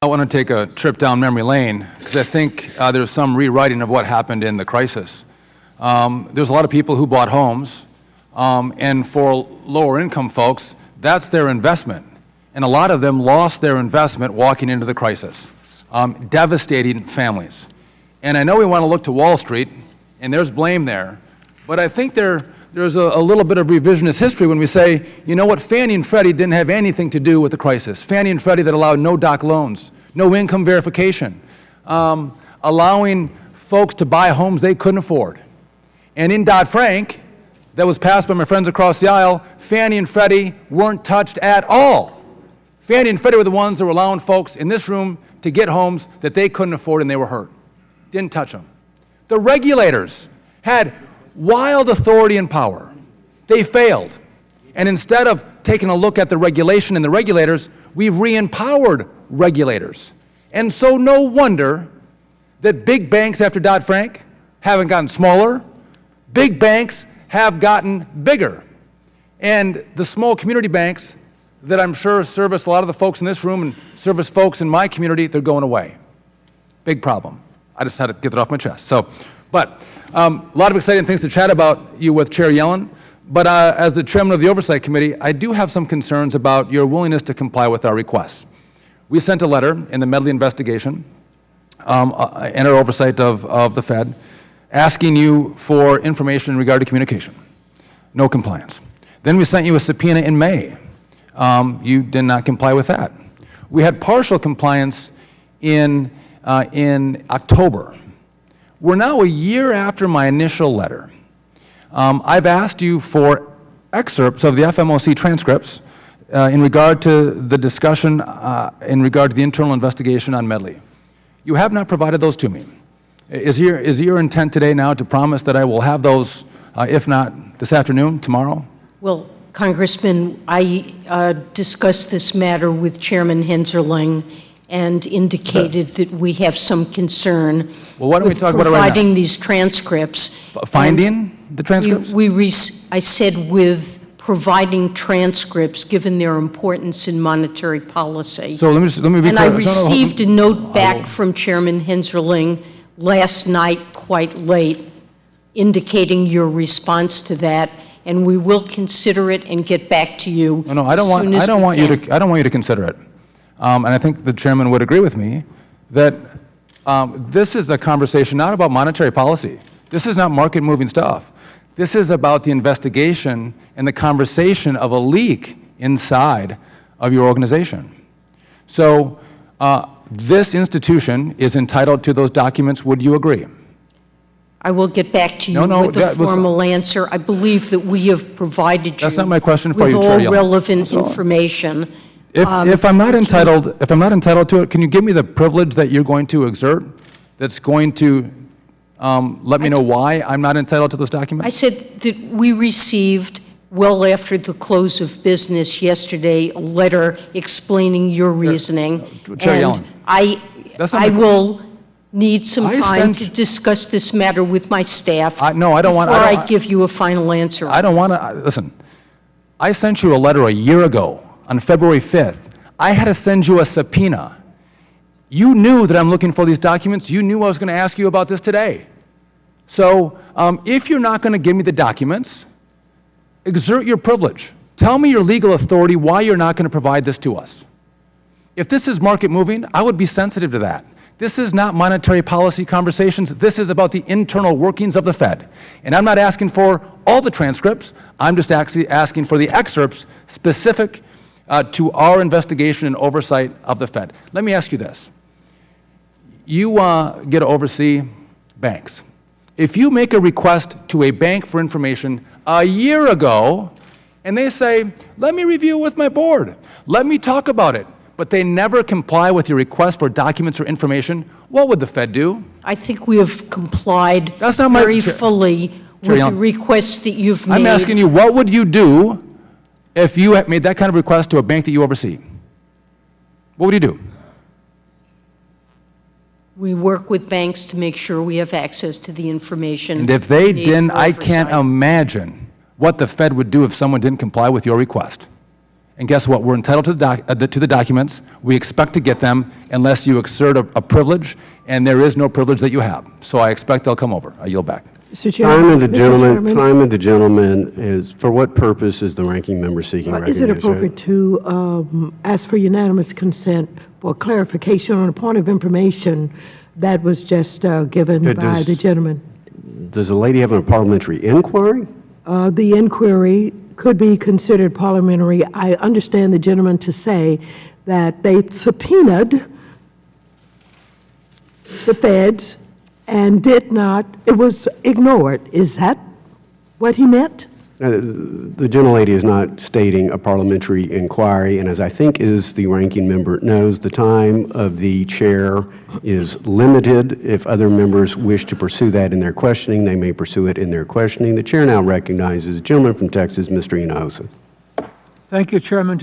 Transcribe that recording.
I want to take a trip down memory lane because I think there's some rewriting of what happened in the crisis. There's a lot of people who bought homes, and for lower income folks, that's their investment. And a lot of them lost their investment walking into the crisis, devastating families. And I know we want to look to Wall Street, and there's blame there, but I think there's a little bit of revisionist history when we say, you know what, Fannie and Freddie didn't have anything to do with the crisis. Fannie and Freddie that allowed no doc loans, no income verification, allowing folks to buy homes they couldn't afford. And in Dodd-Frank, that was passed by my friends across the aisle, Fannie and Freddie weren't touched at all. Fannie and Freddie were the ones that were allowing folks in this room to get homes that they couldn't afford and they were hurt. Didn't touch them. The regulators had wild authority and power. They failed. And instead of taking a look at the regulation and the regulators, we've re-empowered regulators. And so no wonder that big banks after Dodd-Frank haven't gotten smaller. Big banks have gotten bigger. And the small community banks that I'm sure service a lot of the folks in this room and service folks in my community, they're going away. Big problem. I just had to get that off my chest. But a lot of exciting things to chat about you with Chair Yellen. But as the chairman of the Oversight Committee, I do have some concerns about your willingness to comply with our requests. We sent a letter in the Medley investigation and our oversight of the Fed asking you for information in regard to communication. No compliance. Then we sent you a subpoena in May. You did not comply with that. We had partial compliance in October. We're now a year after my initial letter. I've asked you for excerpts of the FMOC transcripts in regard to the discussion in regard to the internal investigation on Medley. You have not provided those to me. Is your intent today now to promise that I will have those, if not this afternoon, tomorrow? Well, Congressman, I discussed this matter with Chairman Hensarling and indicated that we have some concern with providing these transcripts. Finding the transcripts? I said with providing transcripts, given their importance in monetary policy. So let me be clear. And I received a note back from Chairman Hensarling last night, quite late, indicating your response to that, and we will consider it and get back to you. No, I don't want you to consider it. And I think the chairman would agree with me that this is a conversation not about monetary policy. This is not market-moving stuff. This is about the investigation and the conversation of a leak inside of your organization. So this institution is entitled to those documents. Would you agree? I will get back to you with a formal answer. I believe that we have provided you That's not my question for you, with Chair all relevant information. If I'm not entitled to it, can you give me the privilege that you're going to exert that's going to let me know why I'm not entitled to those documents? I said that we received, well after the close of business yesterday, a letter explaining your reasoning. Chair Yellen. I will need some time to discuss this matter with my staff before I give you a final answer. I don't want to, listen, I sent you a letter a year ago on February 5th. I had to send you a subpoena. You knew that I'm looking for these documents. You knew I was going to ask you about this today. So if you're not going to give me the documents, exert your privilege. Tell me your legal authority why you're not going to provide this to us. If this is market moving, I would be sensitive to that. This is not monetary policy conversations. This is about the internal workings of the Fed. And I'm not asking for all the transcripts. I'm just actually asking for the excerpts specific to our investigation and oversight of the Fed. Let me ask you this. You get to oversee banks. If you make a request to a bank for information a year ago, and they say, let me review it with my board, let me talk about it, but they never comply with your request for documents or information, what would the Fed do? I think we have complied very fully with the requests that you've made. I'm asking you, what would you do if you had made that kind of request to a bank that you oversee? What would you do? We work with banks to make sure we have access to the information. And if they didn't, I can't imagine what the Fed would do if someone didn't comply with your request. And guess what? We're entitled to the documents. We expect to get them unless you exert a privilege, and there is no privilege that you have. So I expect they'll come over. I yield back. Mr. Chairman. Time of the gentleman is, for what purpose is the ranking member seeking recognition? Is it appropriate to ask for unanimous consent for clarification on a point of information that was just given by the gentleman? Does the lady have a parliamentary inquiry? The inquiry could be considered parliamentary. I understand the gentleman to say that they subpoenaed the feds and did not, it was ignored. Is that what he meant? The gentlelady is not stating a parliamentary inquiry, and as I think is the ranking member knows, the time of the chair is limited. If other members wish to pursue that in their questioning, they may pursue it in their questioning. The chair now recognizes the gentleman from Texas, Mr. Hinojosa. Thank you, Chairman.